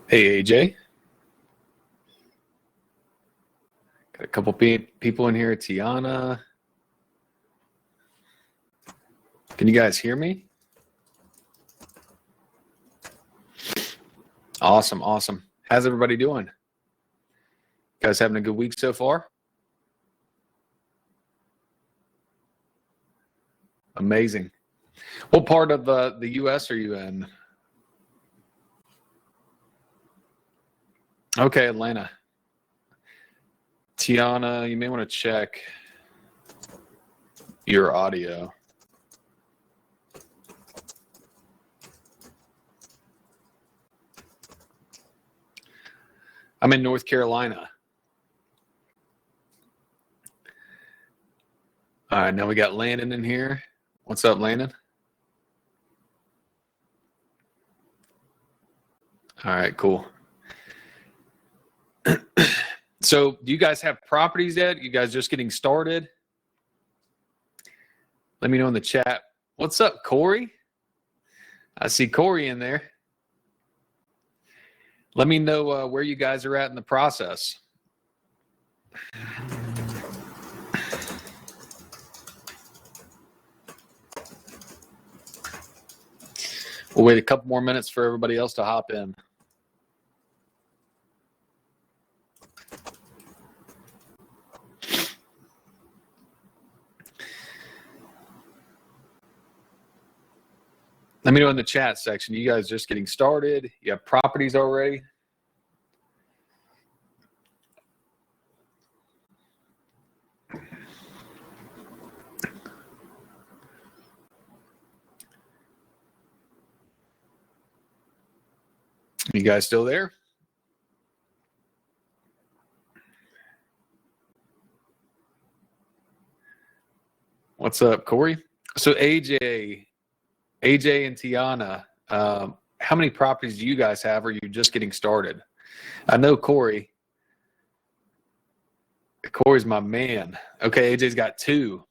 Hey, AJ. Got a couple people in here. Tiana. Can you guys hear me? Awesome, awesome. How's everybody doing? Guys having a good week so far? Amazing. What part of the U.S. are you in? Okay, Atlanta. Tiana, you may want to check your audio. I'm in North Carolina. All right, now we got Landon in here. What's up, Landon? All right, cool. So, do you guys have properties yet? You guys just getting started? Let me know in the chat. What's up, Corey? I see Corey in there. Let me know where you guys are at in the process. We'll wait a couple more minutes for everybody else to hop in. Let me know in the chat section. You guys just getting started? You have properties already? You guys still there? What's up, Corey? So AJ and Tiana, how many properties do you guys have, or are you just getting started? I know Corey. Corey's my man. Okay, AJ's got 2.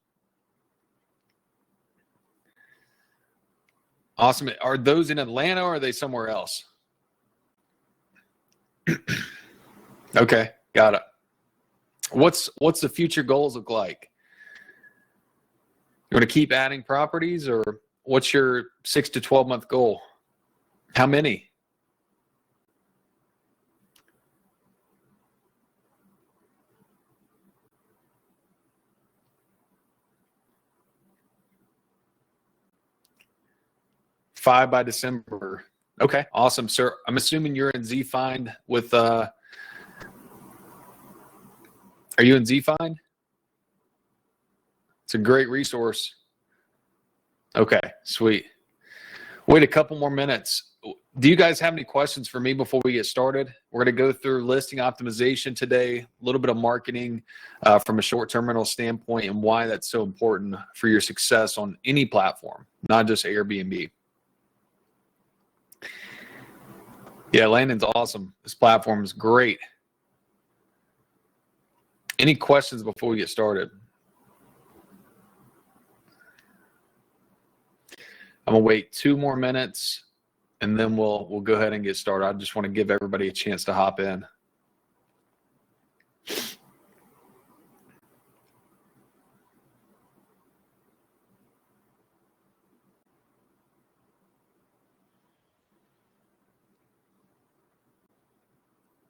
Awesome. Are those in Atlanta or are they somewhere else? Okay, got it. What's the future goals look like? You want to keep adding properties, or what's your 6 to 12 month goal? How many? Five by December. Okay, awesome, sir. I'm assuming you're in ZFind with. Are you in ZFind? It's a great resource. Okay, sweet. Wait a couple more minutes. Do you guys have any questions for me before we get started? We're going to go through listing optimization today, a little bit of marketing from a short-term rental standpoint, and why that's so important for your success on any platform, not just Airbnb. Yeah, Landon's awesome. This platform is great. Any questions before we get started? I'm gonna wait 2 more minutes, and then we'll go ahead and get started. I just want to give everybody a chance to hop in.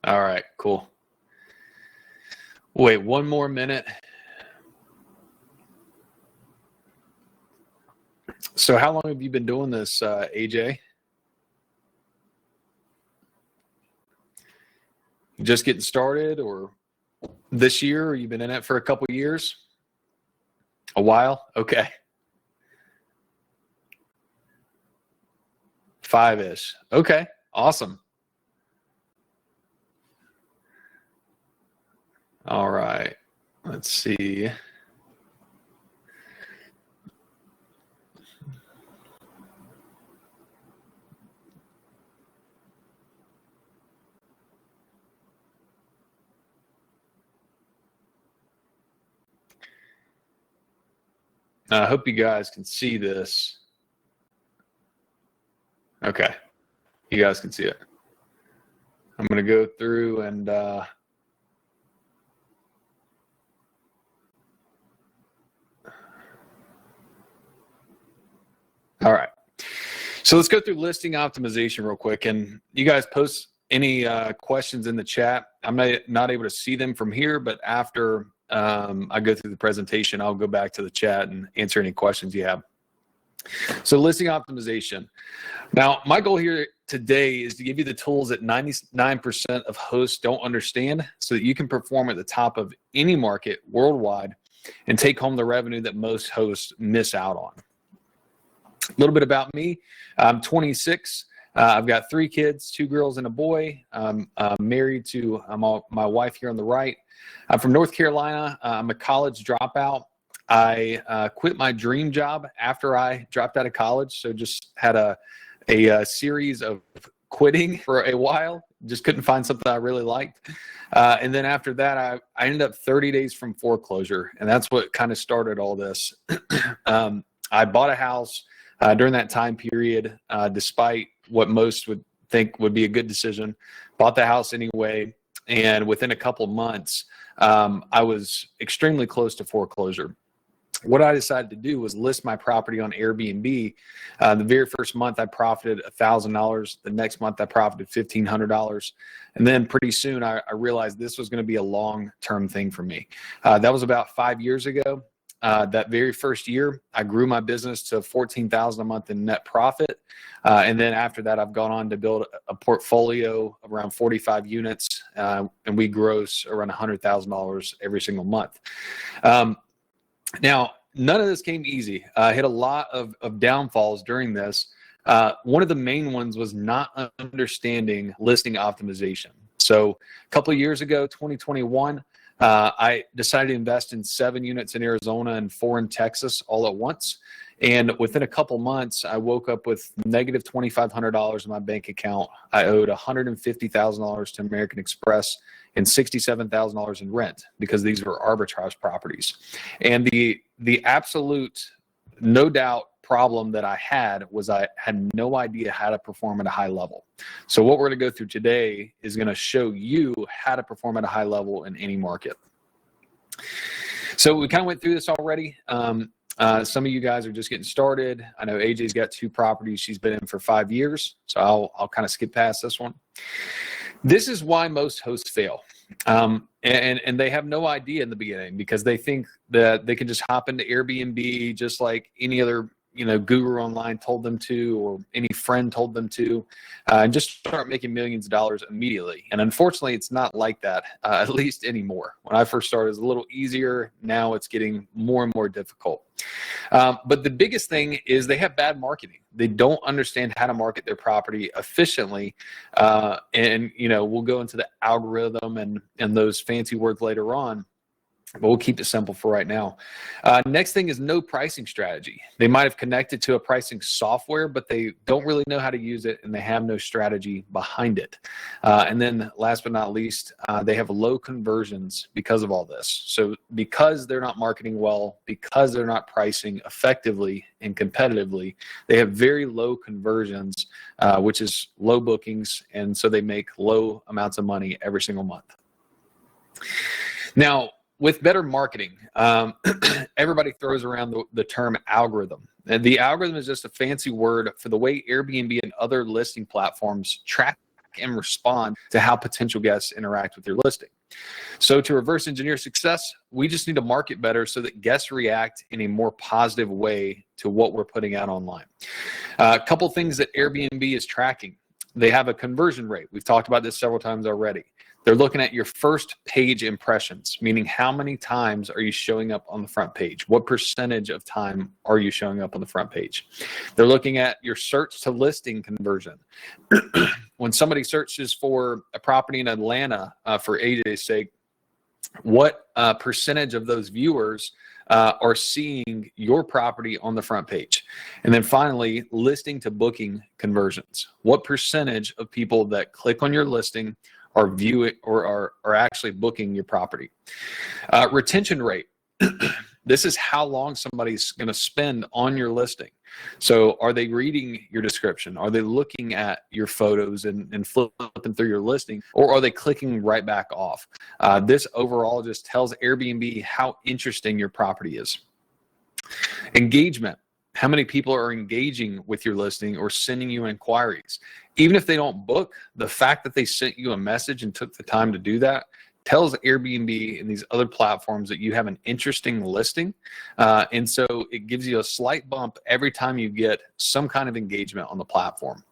All right, cool. Wait 1 more minute. So how long have you been doing this, AJ? Just getting started, or this year, or you've been in it for a couple years? A while? Okay. 5-ish. Okay, awesome. All right, let's see. I hope you guys can see this. Okay, you guys can see it. I'm going to go through and all right. So let's go through listing optimization real quick. And you guys post any questions in the chat. I'm not able to see them from here, but after I go through the presentation, I'll go back to the chat and answer any questions you have. So listing optimization. Now, my goal here today is to give you the tools that 99% of hosts don't understand so that you can perform at the top of any market worldwide and take home the revenue that most hosts miss out on. A little bit about me. I'm 26. I've got 3 kids, 2 girls and a boy. I'm married to my wife here on the right. I'm from North Carolina. I'm a college dropout. I quit my dream job after I dropped out of college. So just had a series of quitting for a while. Just couldn't find something I really liked. And then after that, I ended up 30 days from foreclosure. And that's what kind of started all this. I bought a house during that time period, despite what most would think would be a good decision. Bought the house anyway. And within a couple months, I was extremely close to foreclosure. What I decided to do was list my property on Airbnb. The very first month, I profited $1,000. The next month, I profited $1,500. And then pretty soon, I realized this was going to be a long-term thing for me. That was about 5 years ago. That very first year, I grew my business to $14,000 a month in net profit. And then after that, I've gone on to build a portfolio of around 45 units, and we gross around $100,000 every single month. Now, none of this came easy. I hit a lot of downfalls during this. One of the main ones was not understanding listing optimization. So a couple of years ago, 2021, I decided to invest in 7 units in Arizona and 4 in Texas all at once. And within a couple months, I woke up with negative $2,500 in my bank account. I owed $150,000 to American Express and $67,000 in rent because these were arbitrage properties. And the absolute, no doubt, problem that I had was I had no idea how to perform at a high level. So what we're going to go through today is going to show you how to perform at a high level in any market. So we kind of went through this already. Some of you guys are just getting started. I know AJ's got 2 properties she's been in for 5 years. So I'll kind of skip past this one. This is why most hosts fail. And they have no idea in the beginning because they think that they can just hop into Airbnb just like any other guru online told them to, or any friend told them to, and just start making millions of dollars immediately. And unfortunately, it's not like that, at least anymore. When I first started, it was a little easier. Now it's getting more and more difficult. But the biggest thing is they have bad marketing. They don't understand how to market their property efficiently. And we'll go into the algorithm and those fancy words later on. But we'll keep it simple for right now. Next thing is no pricing strategy. They might have connected to a pricing software, but they don't really know how to use it, and they have no strategy behind it. And then last but not least, they have low conversions because of all this. So because they're not marketing well, because they're not pricing effectively and competitively, they have very low conversions, which is low bookings, and so they make low amounts of money every single month. Now, with better marketing, everybody throws around the term algorithm. And the algorithm is just a fancy word for the way Airbnb and other listing platforms track and respond to how potential guests interact with your listing. So to reverse engineer success, we just need to market better so that guests react in a more positive way to what we're putting out online. A couple things that Airbnb is tracking. They have a conversion rate. We've talked about this several times already. They're looking at your first page impressions, meaning how many times are you showing up on the front page? What percentage of time are you showing up on the front page? They're looking at your search to listing conversion. When somebody searches for a property in Atlanta, for AJ's sake, what percentage of those viewers are seeing your property on the front page? And then finally, listing to booking conversions. What percentage of people that click on your listing or view it or are actually booking your property? Retention rate. This is how long somebody's going to spend on your listing. So are they reading your description? Are they looking at your photos and flipping through your listing, or are they clicking right back off? This overall just tells Airbnb how interesting your property is. Engagement. How many people are engaging with your listing or sending you inquiries? Even if they don't book, the fact that they sent you a message and took the time to do that tells Airbnb and these other platforms that you have an interesting listing. And so it gives you a slight bump every time you get some kind of engagement on the platform.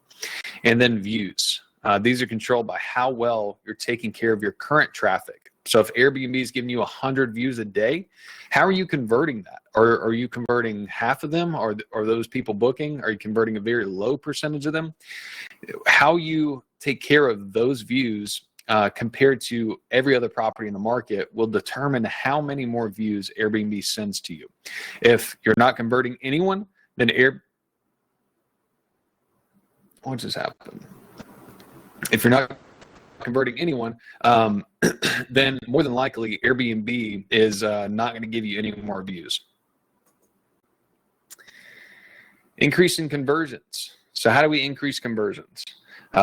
And then views. These are controlled by how well you're taking care of your current traffic. So if Airbnb is giving you 100 views a day, how are you converting that? Are you converting half of them? Are those people booking? Are you converting a very low percentage of them? How you take care of those views compared to every other property in the market will determine how many more views Airbnb sends to you. If you're not converting anyone, then what just happened? If you're not converting anyone, then more than likely Airbnb is not going to give you any more views. Increasing conversions. So how do we increase conversions?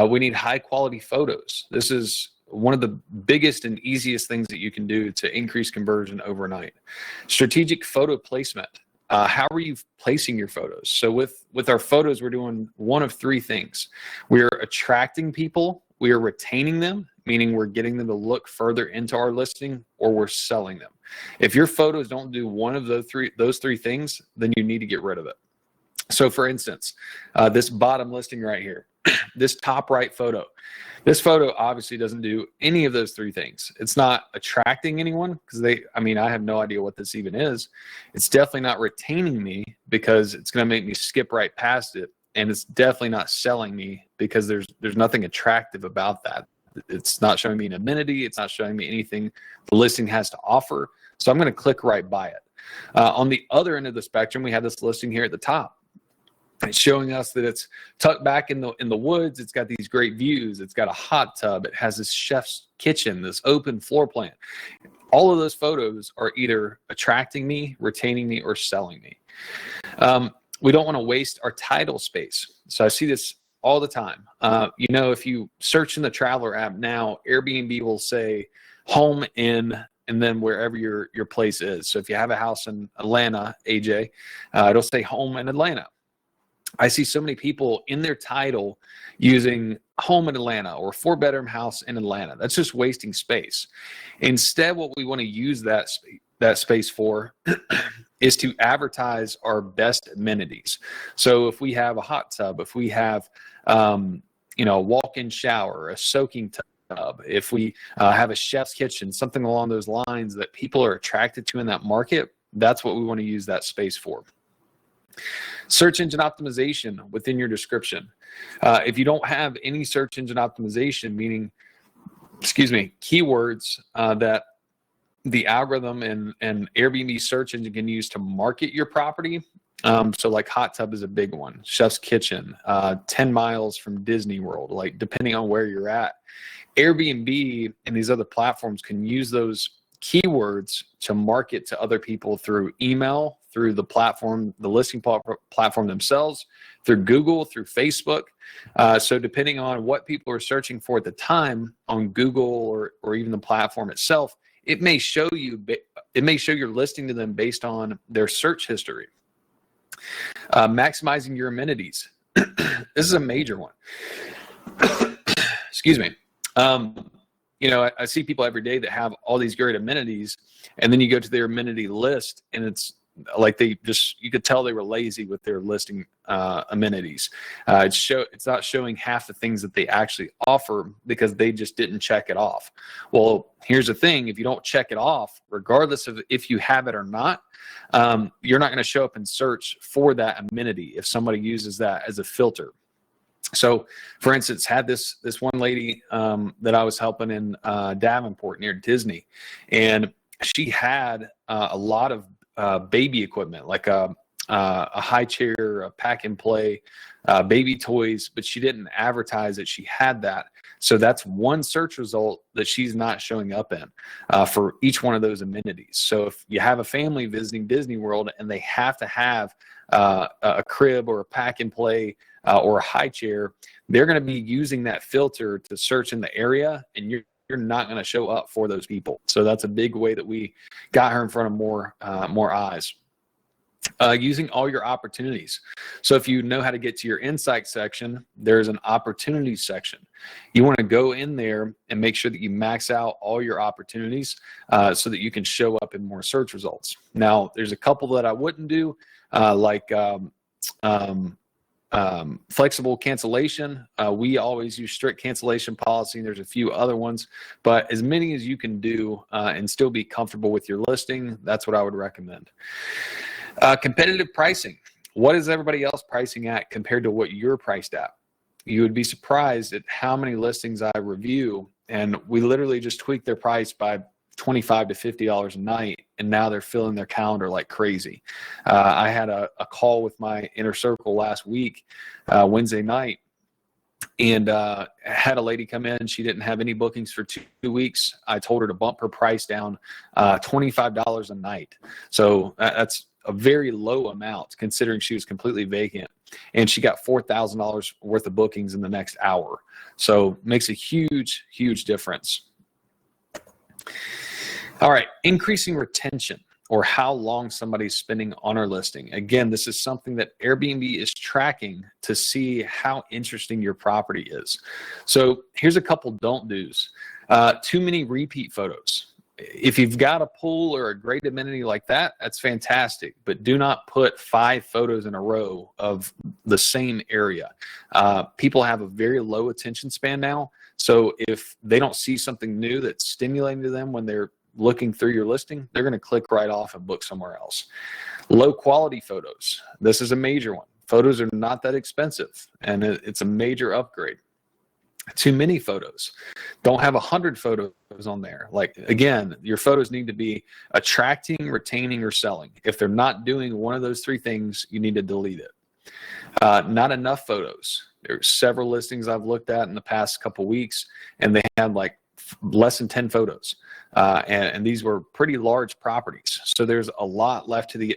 We need high quality photos. This is one of the biggest and easiest things that you can do to increase conversion overnight. Strategic photo placement. How are you placing your photos? So with our photos, we're doing one of three things. We're attracting people, we are retaining them, meaning we're getting them to look further into our listing, or we're selling them. If your photos don't do one of those three things, then you need to get rid of it. So for instance, this bottom listing right here, this top right photo, this photo obviously doesn't do any of those three things. It's not attracting anyone because I have no idea what this even is. It's definitely not retaining me because it's going to make me skip right past it. And it's definitely not selling me because there's nothing attractive about that. It's not showing me an amenity. It's not showing me anything the listing has to offer. So I'm going to click right by it. On the other end of the spectrum, we have this listing here at the top. It's showing us that it's tucked back in the woods. It's got these great views. It's got a hot tub. It has this chef's kitchen, this open floor plan. All of those photos are either attracting me, retaining me, or selling me. We don't want to waste our title space. So I see this all the time. If you search in the Traveler app now, Airbnb will say home in and then wherever your place is. So if you have a house in Atlanta, AJ, it'll say home in Atlanta. I see so many people in their title using home in Atlanta or 4-bedroom house in Atlanta. That's just wasting space. Instead, what we want to use that space for is to advertise our best amenities. So if we have a hot tub, if we have a walk-in shower, a soaking tub, if we have a chef's kitchen, something along those lines that people are attracted to in that market, that's what we want to use that space for. Search engine optimization within your description. If you don't have any search engine optimization, meaning, keywords that the algorithm and Airbnb search engine can use to market your property. So like hot tub is a big one, chef's kitchen, 10 miles from Disney World, like depending on where you're at. Airbnb and these other platforms can use those keywords to market to other people through email, through the platform, the listing platform themselves, through Google, through Facebook. So depending on what people are searching for at the time on Google or even the platform itself, it may show your listing to them based on their search history. Maximizing your amenities. This is a major one. Excuse me. I see people every day that have all these great amenities, and then you go to their amenity list, and it's like you could tell they were lazy with their listing amenities. It's not showing half the things that they actually offer because they just didn't check it off. Well, here's the thing: if you don't check it off, regardless of if you have it or not, you're not going to show up and search for that amenity if somebody uses that as a filter. So, for instance, had this one lady that I was helping in Davenport near Disney, and she had a lot of baby equipment, like a high chair, a pack and play, baby toys, but she didn't advertise that she had that. So that's one search result that she's not showing up in for each one of those amenities. So if you have a family visiting Disney World and they have to have a crib or a pack and play or a high chair, they're going to be using that filter to search in the area, and you're not going to show up for those people. So that's a big way that we got her in front of more eyes. Using all your opportunities. So if you know how to get to your insight section, there's an opportunity section. You want to go in there and make sure that you max out all your opportunities so that you can show up in more search results. Now, there's a couple that I wouldn't do, like flexible cancellation. We always use strict cancellation policy, and there's a few other ones, but as many as you can do and still be comfortable with your listing, that's what I would recommend. Competitive pricing. What is everybody else pricing at compared to what you're priced at? You would be surprised at how many listings I review, and we literally just tweak their price by $25 to $50 a night, and now they're filling their calendar like crazy. I had a call with my inner circle last week, Wednesday night, and had a lady come in. She didn't have any bookings for 2 weeks. I told her to bump her price down $25 a night. So that's a very low amount considering she was completely vacant, and she got $4,000 worth of bookings in the next hour. So makes a huge, huge difference. All right, increasing retention, or how long somebody's spending on our listing. Again, this is something that Airbnb is tracking to see how interesting your property is. So here's a couple don't do's. Too many repeat photos. If you've got a pool or a great amenity like that, that's fantastic, but do not put 5 photos in a row of the same area. People have a very low attention span now, so if they don't see something new that's stimulating to them when they're looking through your listing, they're going to click right off and book somewhere else. Low quality photos. This is a major one. Photos are not that expensive, and it's a major upgrade. Too many photos. Don't have 100 photos on there. Like, again, your photos need to be attracting, retaining, or selling. If they're not doing one of those 3 things, you need to delete it. Not enough photos. There's several listings I've looked at in the past couple weeks, and they had like less than 10 photos. And these were pretty large properties. So there's a lot left to the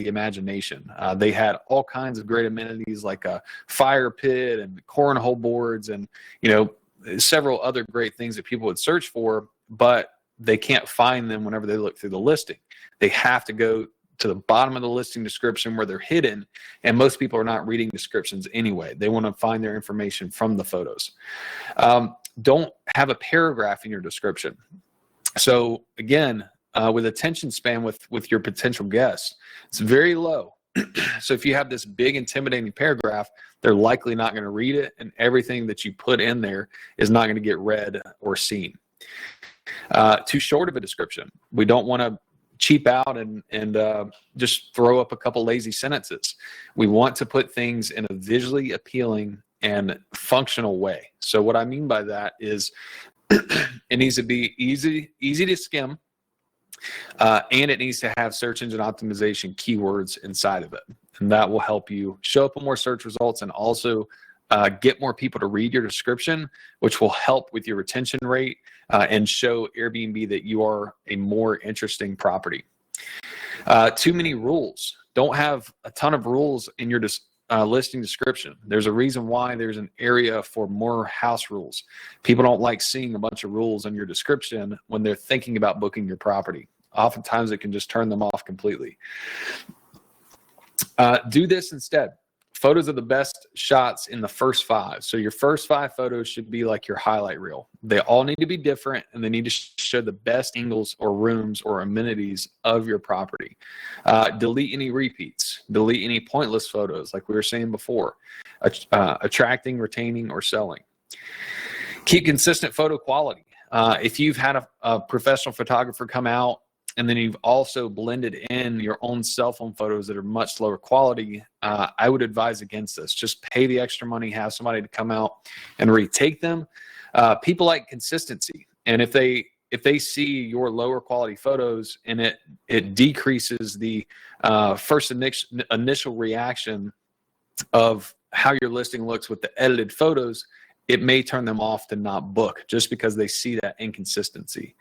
imagination. They had all kinds of great amenities like a fire pit and cornhole boards and, several other great things that people would search for, but they can't find them whenever they look through the listing. They have to go to the bottom of the listing description where they're hidden, and most people are not reading descriptions anyway. They want to find their information from the photos. Don't have a paragraph in your description. So again, with attention span with your potential guests, it's very low. So if you have this big intimidating paragraph, they're likely not going to read it, and everything that you put in there is not going to get read or seen. Too short of a description. We don't want to cheap out and just throw up a couple lazy sentences. We want to put things in a visually appealing and functional way. So what I mean by that is it needs to be easy to skim, and it needs to have search engine optimization keywords inside of it. And that will help you show up in more search results and also get more people to read your description, which will help with your retention rate and show Airbnb that you are a more interesting property. Too many rules. Don't have a ton of rules in your listing description. There's a reason why there's an area for more house rules. People don't like seeing a bunch of rules in your description when they're thinking about booking your property. Oftentimes it can just turn them off completely. Do this instead. Photos of the best shots in the first 5. So your first 5 photos should be like your highlight reel. They all need to be different, and they need to show the best angles or rooms or amenities of your property. Delete any repeats. Delete any pointless photos, like we were saying before. Attracting, retaining, or selling. Keep consistent photo quality. If you've had a professional photographer come out, and then you've also blended in your own cell phone photos that are much lower quality, I would advise against this. Just pay the extra money, have somebody to come out and retake them. People like consistency. And if they see your lower quality photos and it decreases the first initial reaction of how your listing looks with the edited photos, it may turn them off to not book just because they see that inconsistency.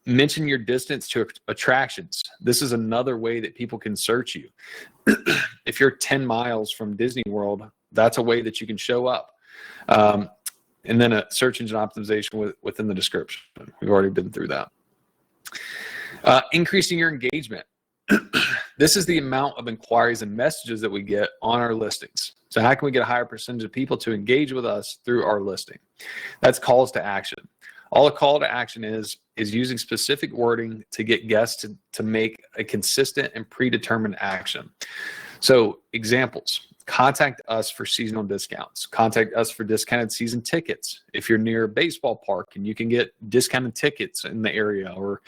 Mention your distance to attractions. This is another way that people can search you. If you're 10 miles from Disney World, that's a way that you can show up. And then a search engine optimization within the description. We've already been through that. Increasing your engagement. This is the amount of inquiries and messages that we get on our listings. So how can we get a higher percentage of people to engage with us through our listing? That's calls to action. All a call to action is using specific wording to get guests to make a consistent and predetermined action. So examples, contact us for seasonal discounts. Contact us for discounted season tickets. If you're near a baseball park and you can get discounted tickets in the area, or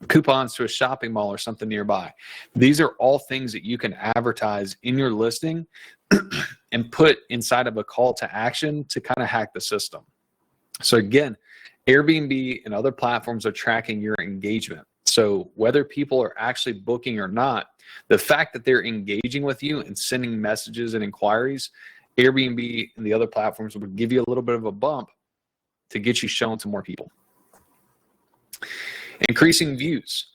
coupons to a shopping mall or something nearby. These are all things that you can advertise in your listing and put inside of a call to action to kind of hack the system. So again, Airbnb and other platforms are tracking your engagement. So whether people are actually booking or not, the fact that they're engaging with you and sending messages and inquiries, Airbnb and the other platforms will give you a little bit of a bump to get you shown to more people. Increasing views.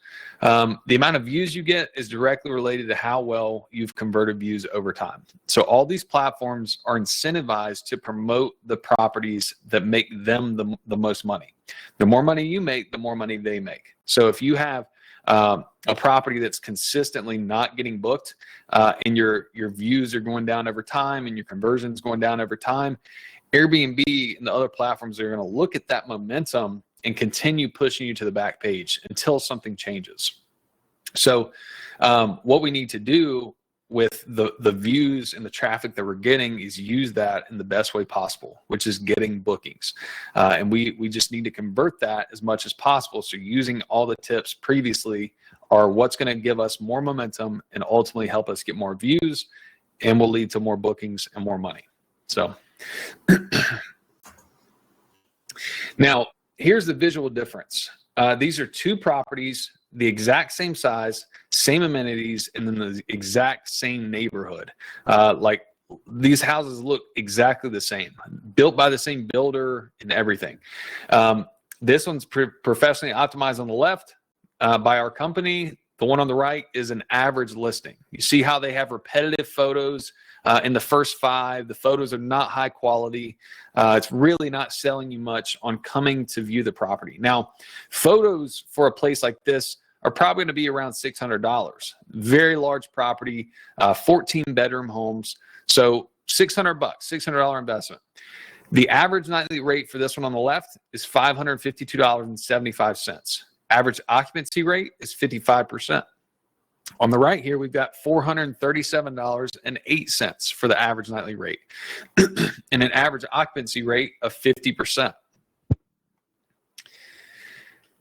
The amount of views you get is directly related to how well you've converted views over time. So all these platforms are incentivized to promote the properties that make them the most money. The more money you make, the more money they make. So if you have a property that's consistently not getting booked, and your views are going down over time and your conversions going down over time, Airbnb and the other platforms are going to look at that momentum and continue pushing you to the back page until something changes. So what we need to do with the views and the traffic that we're getting is use that in the best way possible, which is getting bookings. And we just need to convert that as much as possible. So using all the tips previously are what's going to give us more momentum and ultimately help us get more views, and will lead to more bookings and more money. So now, here's the visual difference. These are two properties, the exact same size, same amenities, and then the exact same neighborhood. Like these houses look exactly the same, built by the same builder and everything. This one's professionally optimized on the left by our company. The one on the right is an average listing. You see how they have repetitive photos in the first 5. The photos are not high quality. It's really not selling you much on coming to view the property. Now, photos for a place like this are probably going to be around $600. Very large property, 14 bedroom homes. So $600, $600 investment. The average nightly rate for this one on the left is $552.75. Average occupancy rate is 55%. On the right here, we've got $437.08 for the average nightly rate and an average occupancy rate of 50%.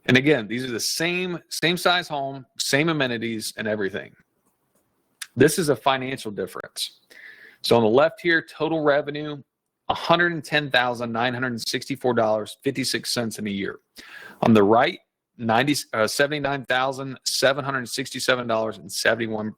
And again, these are the same size home, same amenities and everything. This is a financial difference. So on the left here, total revenue, $110,964.56 in a year. On the right, $79,767.71.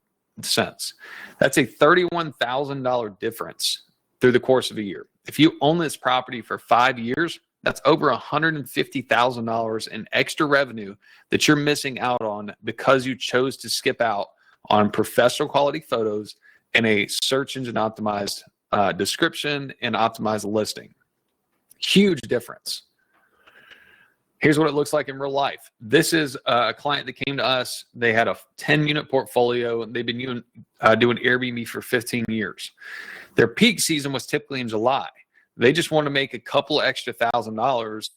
That's a $31,000 difference through the course of a year. If you own this property for 5 years, that's over $150,000 in extra revenue that you're missing out on because you chose to skip out on professional quality photos and a search engine optimized description and optimized listing. Huge difference. Here's what it looks like in real life. This is a client that came to us. They had a 10-unit portfolio, and they've been doing Airbnb for 15 years. Their peak season was typically in July. They just want to make a couple extra $1,000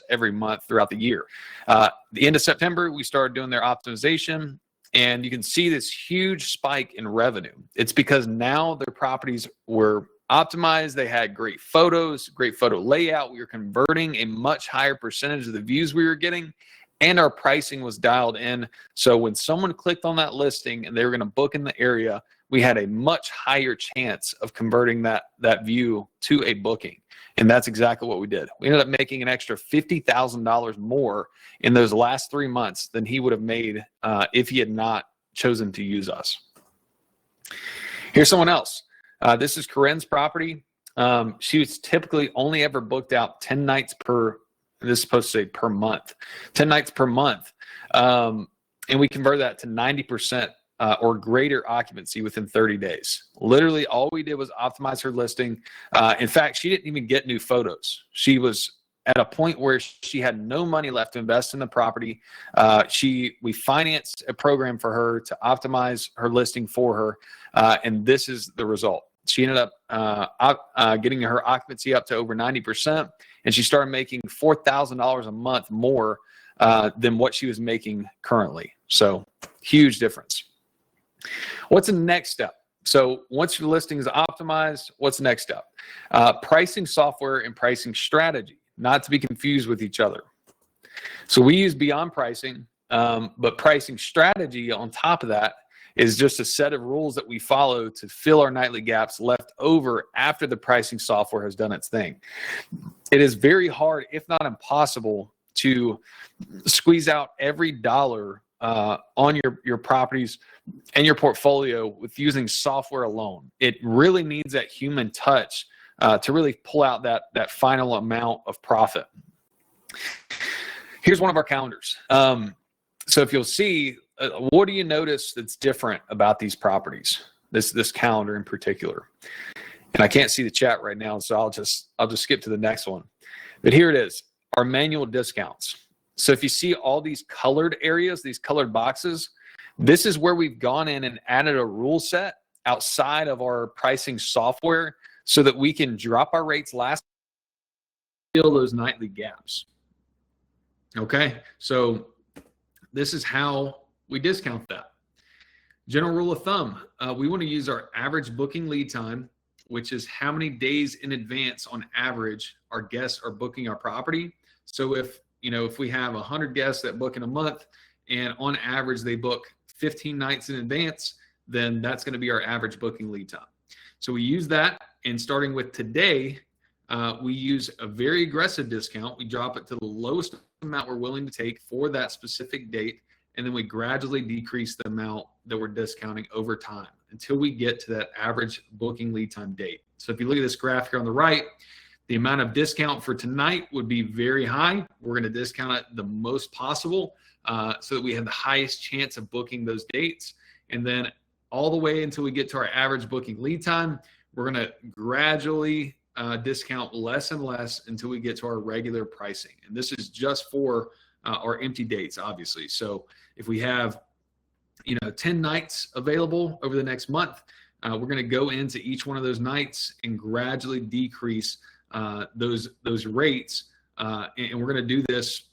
every month throughout the year. The end of September, we started doing their optimization, and you can see this huge spike in revenue. It's because now their properties were optimized. They had great photos, great photo layout. We were converting a much higher percentage of the views we were getting, and our pricing was dialed in. So when someone clicked on that listing and they were going to book in the area, we had a much higher chance of converting that view to a booking. And that's exactly what we did. We ended up making an extra $50,000 more in those last 3 months than he would have made if he had not chosen to use us. Here's someone else. This is Corinne's property. She was typically only ever booked out 10 nights per and this is supposed to say per month, 10 nights per month. And we convert that to 90% or greater occupancy within 30 days. Literally, all we did was optimize her listing. In fact, she didn't even get new photos. She was at a point where she had no money left to invest in the property. We financed a program for her to optimize her listing for her, and this is the result. She ended up getting her occupancy up to over 90%, and she started making $4,000 a month more than what she was making currently. So huge difference. What's the next step? So once your listing is optimized, what's the next step? Pricing software and pricing strategy, not to be confused with each other. So we use Beyond Pricing, but pricing strategy on top of that is just a set of rules that we follow to fill our nightly gaps left over after the pricing software has done its thing. It is very hard, if not impossible, to squeeze out every dollar on your properties and your portfolio with using software alone. It really needs that human touch to really pull out that final amount of profit. Here's one of our calendars. So if you'll see, what do you notice that's different about these properties? This calendar in particular. And I can't see the chat right now, so I'll just skip to the next one. But here it is, our manual discounts. So if you see all these colored areas, these colored boxes, this is where we've gone in and added a rule set outside of our pricing software so that we can drop our rates last, fill those nightly gaps. Okay, so this is how we discount that. General rule of thumb, we want to use our average booking lead time, which is how many days in advance on average our guests are booking our property. So if we have 100 guests that book in a month and on average they book 15 nights in advance, then that's going to be our average booking lead time. So we use that, and starting with today, we use a very aggressive discount. We drop it to the lowest amount we're willing to take for that specific date, and then we gradually decrease the amount that we're discounting over time until we get to that average booking lead time date. So if you look at this graph here on the right, the amount of discount for tonight would be very high. We're going to discount it the most possible so that we have the highest chance of booking those dates. And then all the way until we get to our average booking lead time, we're going to gradually discount less and less until we get to our regular pricing. And this is just for our empty dates, obviously. So if we have 10 nights available over the next month, we're going to go into each one of those nights and gradually decrease those rates, and we're going to do this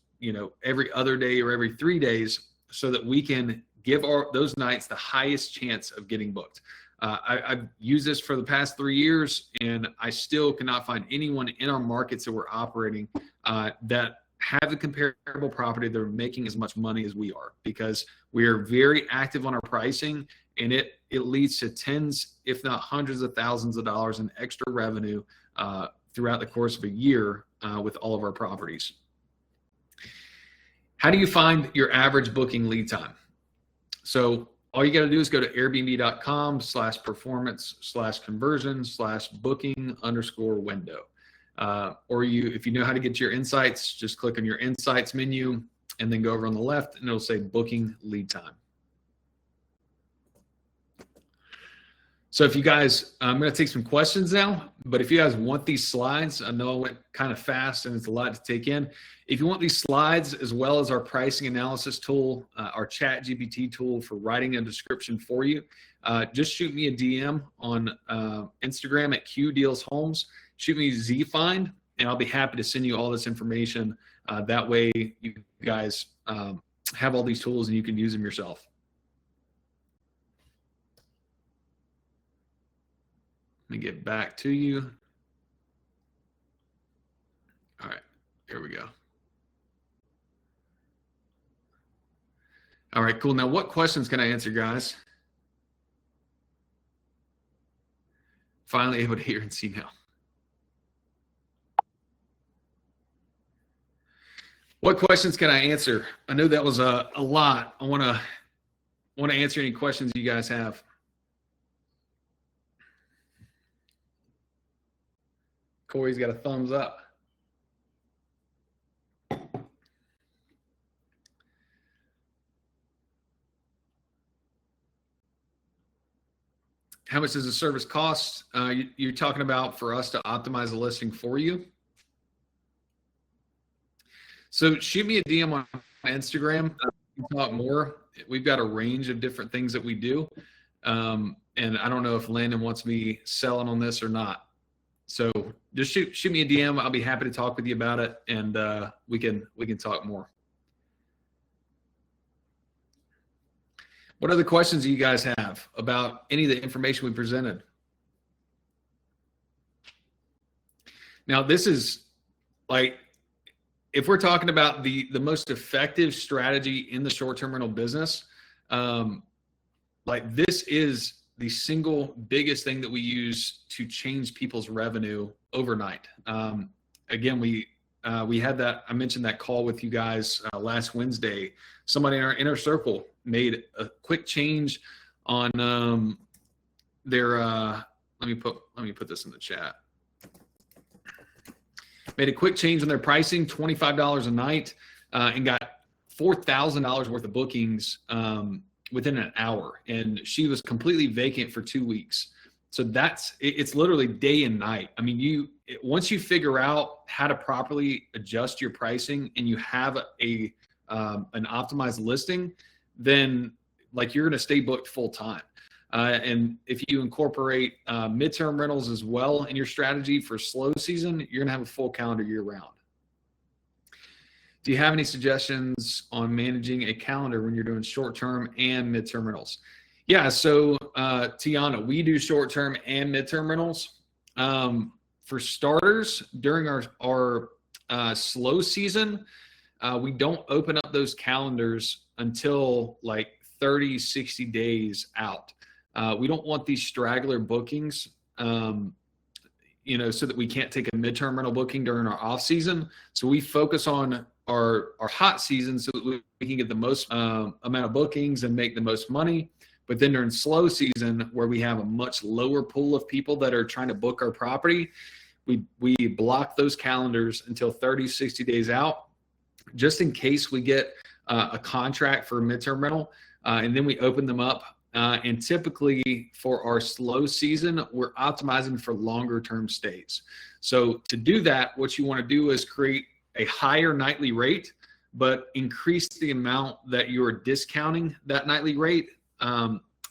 every other day or every 3 days so that we can give those nights the highest chance of getting booked. I've used this for the past 3 years, and I still cannot find anyone in our markets that we're operating that have the comparable property that are making as much money as we are, because we are very active on our pricing, and it leads to tens, if not hundreds of thousands of dollars in extra revenue throughout the course of a year with all of our properties. How do you find your average booking lead time? So all you got to do is go to airbnb.com/performance/conversion/booking_window. Or if you know how to get to your insights, just click on your insights menu and then go over on the left and it'll say booking lead time. So if you guys, I'm going to take some questions now, but if you guys want these slides, I know I went kind of fast and it's a lot to take in. If you want these slides, as well as our pricing analysis tool, our chat GPT tool for writing a description for you, just shoot me a DM on Instagram at QDealsHomes. Shoot me ZFind, and I'll be happy to send you all this information. That way you guys have all these tools and you can use them yourself. Let me get back to you. All right, here we go. All right, cool. Now, what questions can I answer, guys? Finally able to hear and see now. What questions can I answer? I know that was a lot. I want to answer any questions you guys have. Corey's got a thumbs up. How much does the service cost? You're talking about for us to optimize the listing for you. So shoot me a DM on Instagram. We can talk more. We've got a range of different things that we do. And I don't know if Landon wants me selling on this or not. So just shoot me a DM. I'll be happy to talk with you about it, and we can talk more. What other questions do you guys have about any of the information we presented? Now, this is like, if we're talking about the most effective strategy in the short-term rental business, like this is the single biggest thing that we use to change people's revenue overnight. Again, we had that, I mentioned that call with you guys last Wednesday. Somebody in our inner circle made a quick change on their, let me put this in the chat. Made a quick change on their pricing, $25 a night, and got $4,000 worth of bookings within an hour. And she was completely vacant for 2 weeks. So it's literally day and night. I mean, once you figure out how to properly adjust your pricing and you have an optimized listing, then like you're going to stay booked full time. And if you incorporate midterm rentals as well in your strategy for slow season, you're going to have a full calendar year round. Do you have any suggestions on managing a calendar when you're doing short-term and midterm rentals? Yeah, so Tiana, we do short-term and midterm rentals. For starters, during our slow season, we don't open up those calendars until like 30, 60 days out. We don't want these straggler bookings, so that we can't take a midterm rental booking during our off season. So we focus on our hot season so that we can get the most amount of bookings and make the most money. But then during slow season, where we have a much lower pool of people that are trying to book our property, we block those calendars until 30, 60 days out, just in case we get a contract for a midterm rental, and then we open them up. And typically for our slow season, we're optimizing for longer term stays. So to do that, what you want to do is create a higher nightly rate, but increase the amount that you're discounting that nightly rate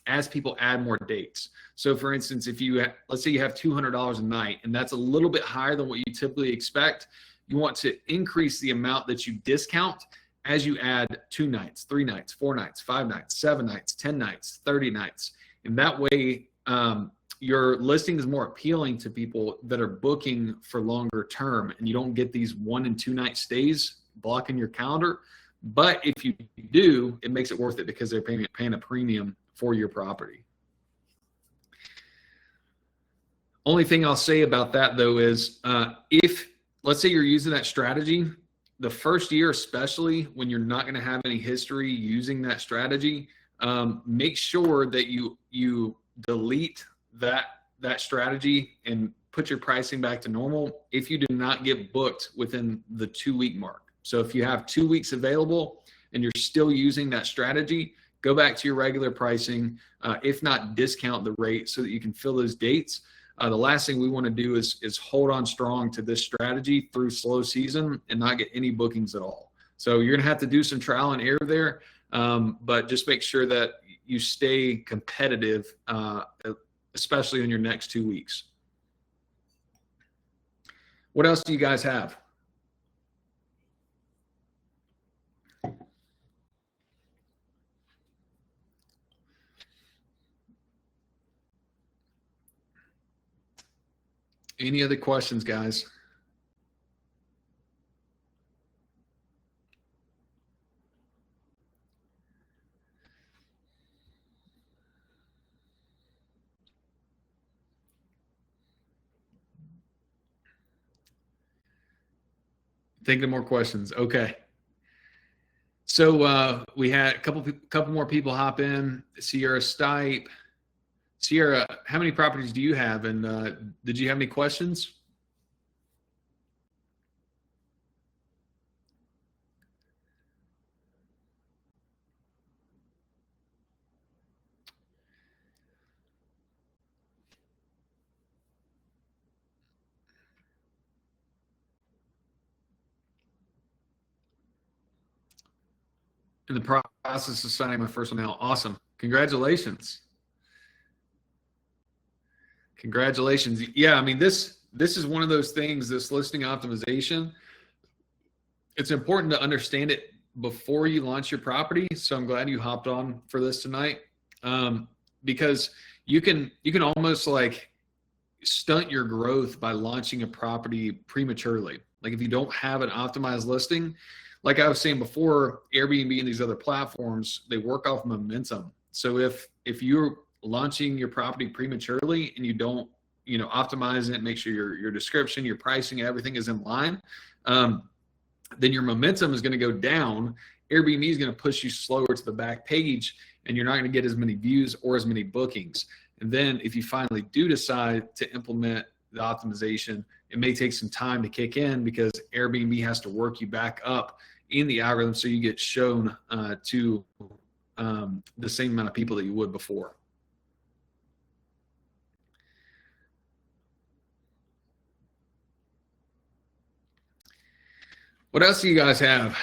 as people add more dates. So for instance, if let's say you have $200 a night, and that's a little bit higher than what you typically expect, you want to increase the amount that you discount as you add 2 nights, 3 nights, 4 nights, 5 nights, 7 nights, 10 nights, 30 nights. And that way, your listing is more appealing to people that are booking for longer term, and you don't get these 1 and 2 night stays blocking your calendar. But if you do, it makes it worth it because they're paying a premium for your property. Only thing I'll say about that though is if, let's say you're using that strategy, the first year, especially when you're not going to have any history using that strategy, make sure that you delete that strategy and put your pricing back to normal if you do not get booked within the 2-week mark. So if you have 2 weeks available and you're still using that strategy, go back to your regular pricing, if not discount the rate so that you can fill those dates. The last thing we want to do is hold on strong to this strategy through slow season and not get any bookings at all. So you're going to have to do some trial and error there, but just make sure that you stay competitive, especially in your next 2 weeks. What else do you guys have? Any other questions, guys? Thinking of more questions. Okay. So we had a couple more people hop in. Sierra Stipe. Sierra, how many properties do you have? And did you have any questions? In the process of signing my first one now. Awesome. Congratulations. Congratulations. Yeah, I mean, this is one of those things, this listing optimization. It's important to understand it before you launch your property. So I'm glad you hopped on for this tonight, because you can almost like stunt your growth by launching a property prematurely. Like if you don't have an optimized listing, like I was saying before, Airbnb and these other platforms, they work off momentum. So if you're launching your property prematurely and you don't, optimize it, make sure your description, your pricing, everything is in line, then your momentum is going to go down. Airbnb is going to push you slower to the back page, and you're not going to get as many views or as many bookings. And then if you finally do decide to implement the optimization, it may take some time to kick in because Airbnb has to work you back up in the algorithm so you get shown to the same amount of people that you would before. What else do you guys have?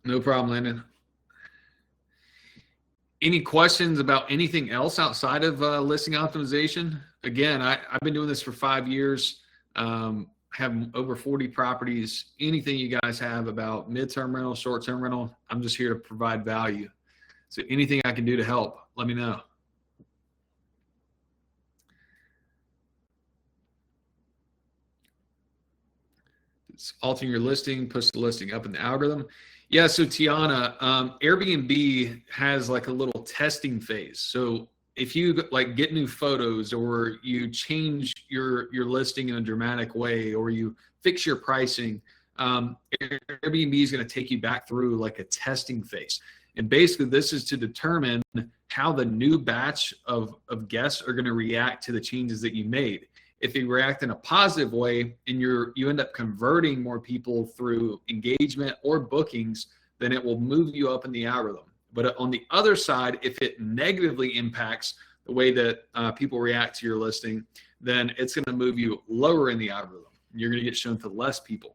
No problem, Landon. Any questions about anything else outside of listing optimization? Again, I've been doing this for 5 years, have over 40 properties. Anything you guys have about midterm rental, short-term rental, I'm just here to provide value. So anything I can do to help, let me know. It's altering your listing, push the listing up in the algorithm. Yeah, so Tiana, Airbnb has like a little testing phase. So if you like get new photos or you change your listing in a dramatic way or you fix your pricing, Airbnb is going to take you back through like a testing phase. And basically this is to determine how the new batch of guests are going to react to the changes that you made. If they react in a positive way and you end up converting more people through engagement or bookings, then it will move you up in the algorithm. But on the other side, if it negatively impacts the way that people react to your listing, then it's going to move you lower in the algorithm. You're going to get shown to less people.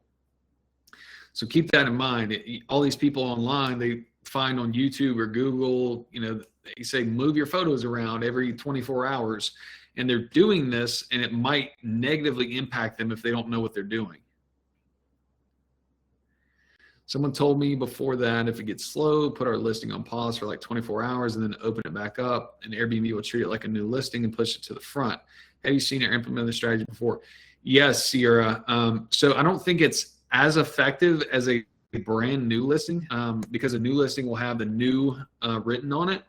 So keep that in mind. All these people online, they find on YouTube or Google, they say move your photos around every 24 hours. And they're doing this, and it might negatively impact them if they don't know what they're doing. Someone told me before that if it gets slow, put our listing on pause for like 24 hours and then open it back up, and Airbnb will treat it like a new listing and push it to the front. Have you seen or implemented the strategy before? Yes, Sierra. So I don't think it's as effective as a brand new listing because a new listing will have the new written on it.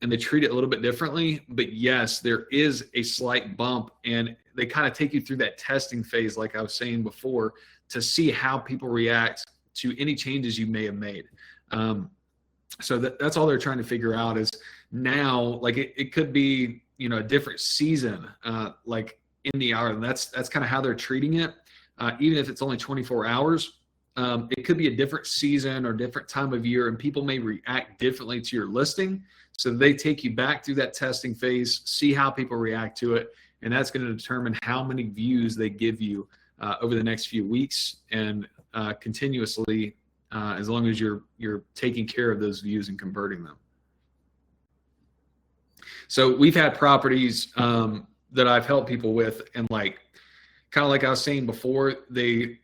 And they treat it a little bit differently, but yes, there is a slight bump, and they kind of take you through that testing phase, like I was saying before, to see how people react to any changes you may have made. So that's all they're trying to figure out is now, like it could be, a different season, like in the hour, and that's kind of how they're treating it. Even if it's only 24 hours, it could be a different season or different time of year, and people may react differently to your listing. So they take you back through that testing phase, see how people react to it, and that's going to determine how many views they give you over the next few weeks and continuously, as long as you're taking care of those views and converting them. So we've had properties that I've helped people with, and like kind of like I was saying before, they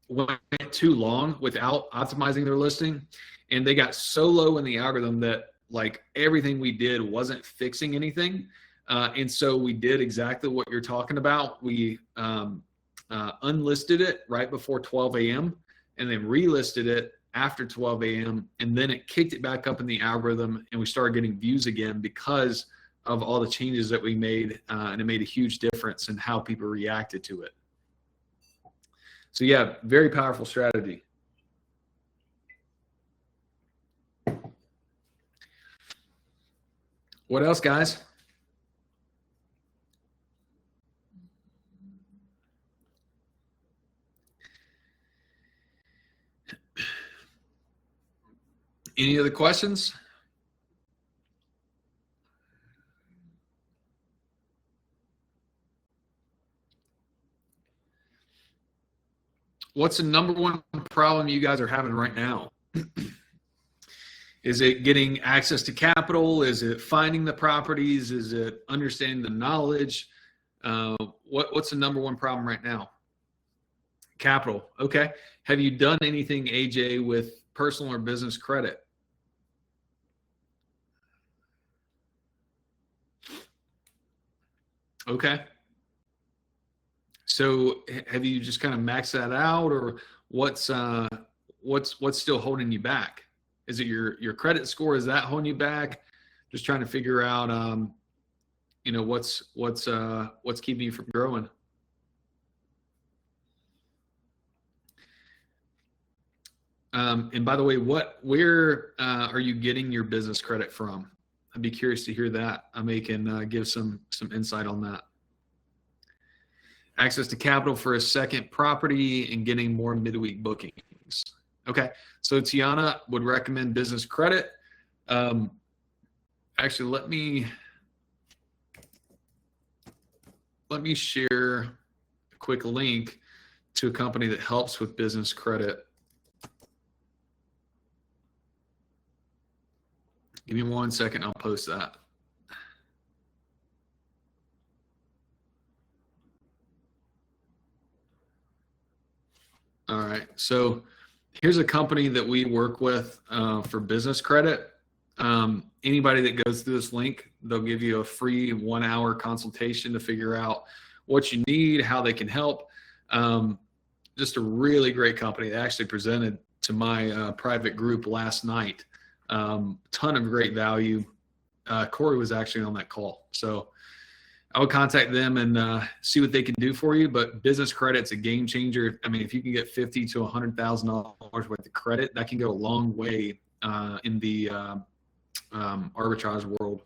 went too long without optimizing their listing, and they got so low in the algorithm that like everything we did wasn't fixing anything. And so we did exactly what you're talking about. We unlisted it right before 12 a.m. and then relisted it after 12 a.m. and then it kicked it back up in the algorithm, and we started getting views again because of all the changes that we made, and it made a huge difference in how people reacted to it. So yeah, very powerful strategy. What else, guys? Any other questions? What's the number one problem you guys are having right now? Is it getting access to capital? Is it finding the properties? Is it understanding the knowledge? What's the number one problem right now? Capital. Okay. Have you done anything, AJ, with personal or business credit? Okay. So have you just kind of maxed that out, or what's still holding you back? Is it your credit score? Is that holding you back? Just trying to figure out, what's keeping you from growing. And by the way, where are you getting your business credit from? I'd be curious to hear that. I may can give some insight on that. Access to capital for a second property and getting more midweek bookings. Okay, so Tiana would recommend business credit. Actually, let me share a quick link to a company that helps with business credit. Give me 1 second, I'll post that. All right, so here's a company that we work with for business credit. Anybody that goes through this link, they'll give you a free 1 hour consultation to figure out what you need, how they can help. Just a really great company. They actually presented to my private group last night. Ton of great value. Corey was actually on that call. So I would contact them and see what they can do for you. But business credit's a game changer. I mean, if you can get $50,000 to $100,000 worth of credit, that can go a long way in the arbitrage world.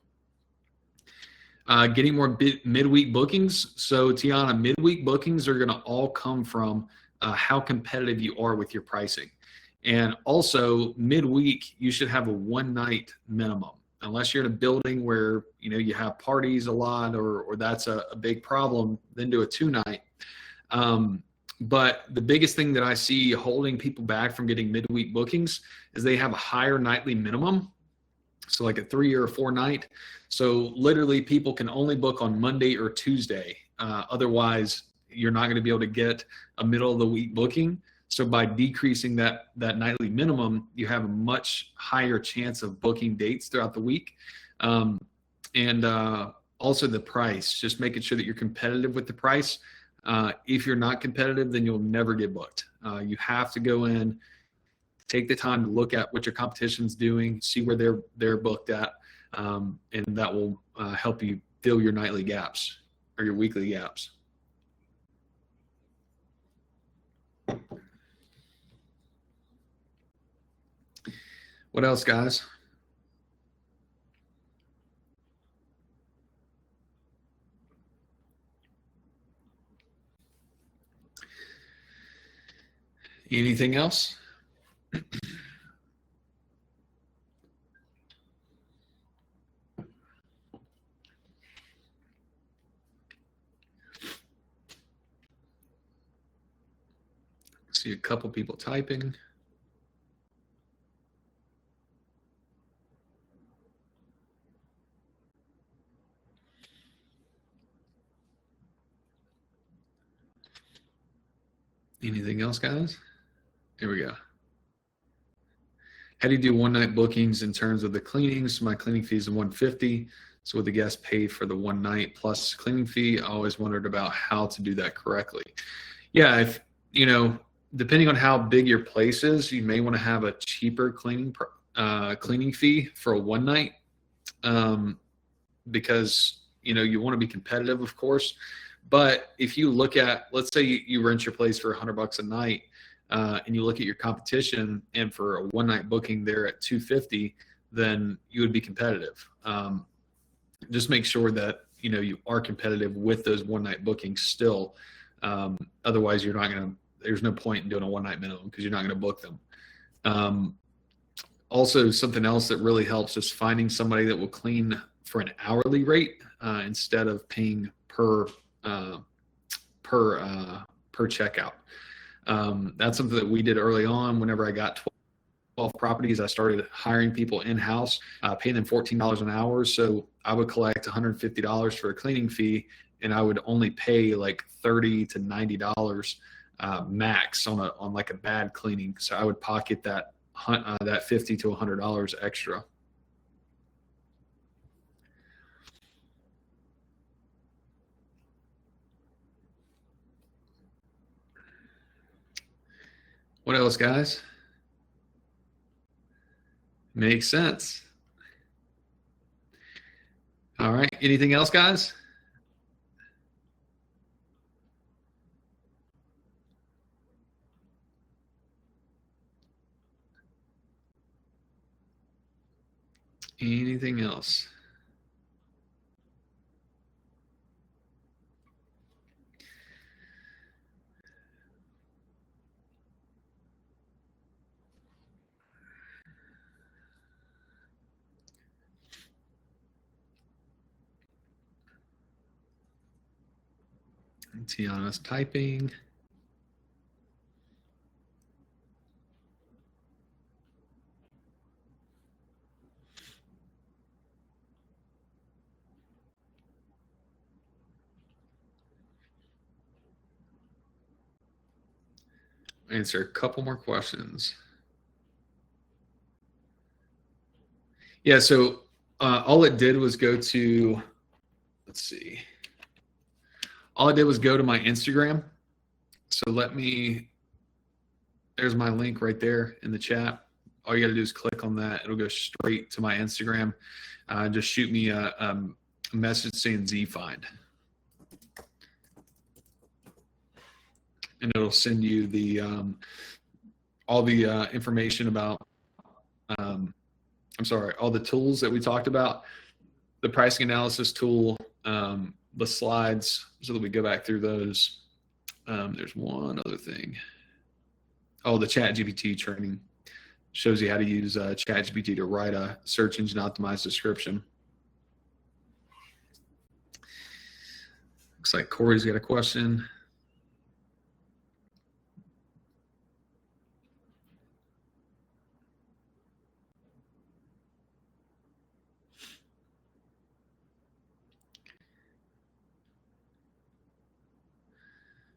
Getting more midweek bookings. So Tiana, midweek bookings are going to all come from how competitive you are with your pricing. And also midweek, you should have a 1 night minimum. Unless you're in a building where you have parties a lot, or that's a big problem, then do a 2 night. But the biggest thing that I see holding people back from getting midweek bookings is they have a higher nightly minimum. So like a 3 or a 4 night. So literally people can only book on Monday or Tuesday. Otherwise, you're not going to be able to get a middle of the week booking. So by decreasing that nightly minimum, you have a much higher chance of booking dates throughout the week. And also the price, just making sure that you're competitive with the price. If you're not competitive, then you'll never get booked. You have to go in, take the time to look at what your competition's doing, see where they're booked at, and that will help you fill your nightly gaps or your weekly gaps. What else, guys? Anything else? See a couple people typing. Anything else, guys? Here we go. How do you do 1 night bookings in terms of the cleanings? My cleaning fee is $150. So would the guest pay for the 1 night plus cleaning fee? I always wondered about how to do that correctly. Yeah, if depending on how big your place is, you may want to have a cheaper cleaning fee for a 1 night, because you want to be competitive, of course. But if you look at, let's say you rent your place for $100 a night, and you look at your competition, and for a 1 night booking they're at $250, then you would be competitive. Just make sure that you are competitive with those 1 night bookings still. Otherwise, there's no point in doing a 1 night minimum because you're not going to book them. Also, something else that really helps is finding somebody that will clean for an hourly rate instead of paying per checkout. That's something that we did early on. Whenever I got 12 properties, I started hiring people in-house, paying them $14 an hour. So I would collect $150 for a cleaning fee, and I would only pay like $30 to $90 max on like a bad cleaning. So I would pocket that $50 to $100 extra. What else, guys? Makes sense. All right. Anything else, guys? Anything else? Tiana's typing. Answer a couple more questions. Yeah, so all it did was go to, let's see. All I did was go to my Instagram. So there's my link right there in the chat. All you got to do is click on that. It'll go straight to my Instagram. Just shoot me a message saying ZFind. And it'll send you the all the information about, all the tools that we talked about, the pricing analysis tool, the slides, so that we go back through those. There's one other thing. Oh, the ChatGPT training shows you how to use ChatGPT to write a search engine optimized description. Looks like Corey's got a question.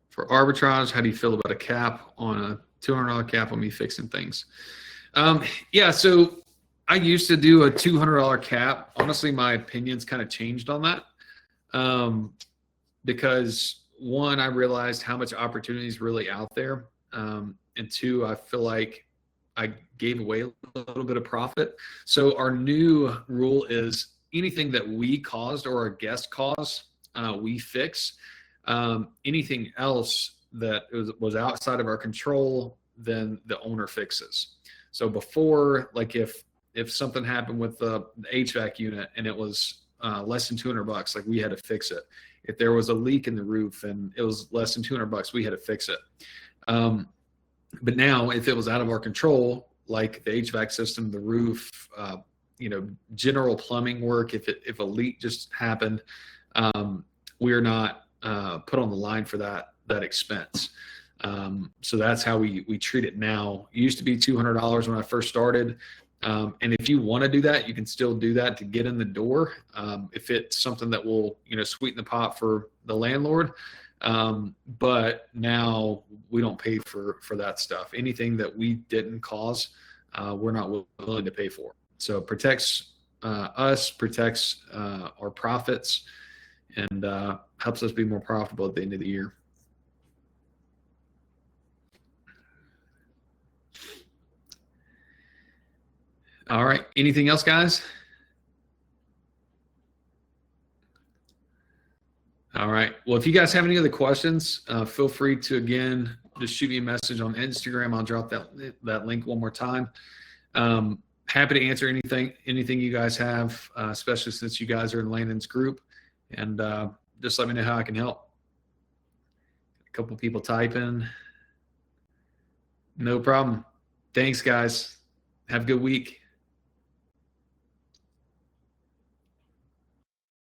For arbitrage, how do you feel about a cap on a $200 cap on me fixing things? Yeah, so I used to do a $200 cap. Honestly, my opinion's kind of changed on that because one, I realized how much opportunity is really out there. And two, I feel like I gave away a little bit of profit. So our new rule is anything that we caused or a guest caused, we fix. Anything else that was outside of our control, then the owner fixes. So before, like if something happened with the HVAC unit and it was less than $200, like we had to fix it. If there was a leak in the roof and it was less than $200, we had to fix it. But now if it was out of our control, like the HVAC system, the roof, general plumbing work, if a leak just happened, we're not put on the line for that expense. So that's how we treat it now. It used to be $200 when I first started. And if you want to do that, you can still do that to get in the door. If it's something that will, sweeten the pot for the landlord. But now we don't pay for that stuff. Anything that we didn't cause, we're not willing to pay for. So it protects us, protects our profits, and helps us be more profitable at the end of the year. All right. Anything else, guys? All right. Well, if you guys have any other questions, feel free to, again, just shoot me a message on Instagram. I'll drop that link one more time. Happy to answer anything you guys have, especially since you guys are in Landon's group. And just let me know how I can help. A couple people typing. No problem. Thanks, guys. Have a good week.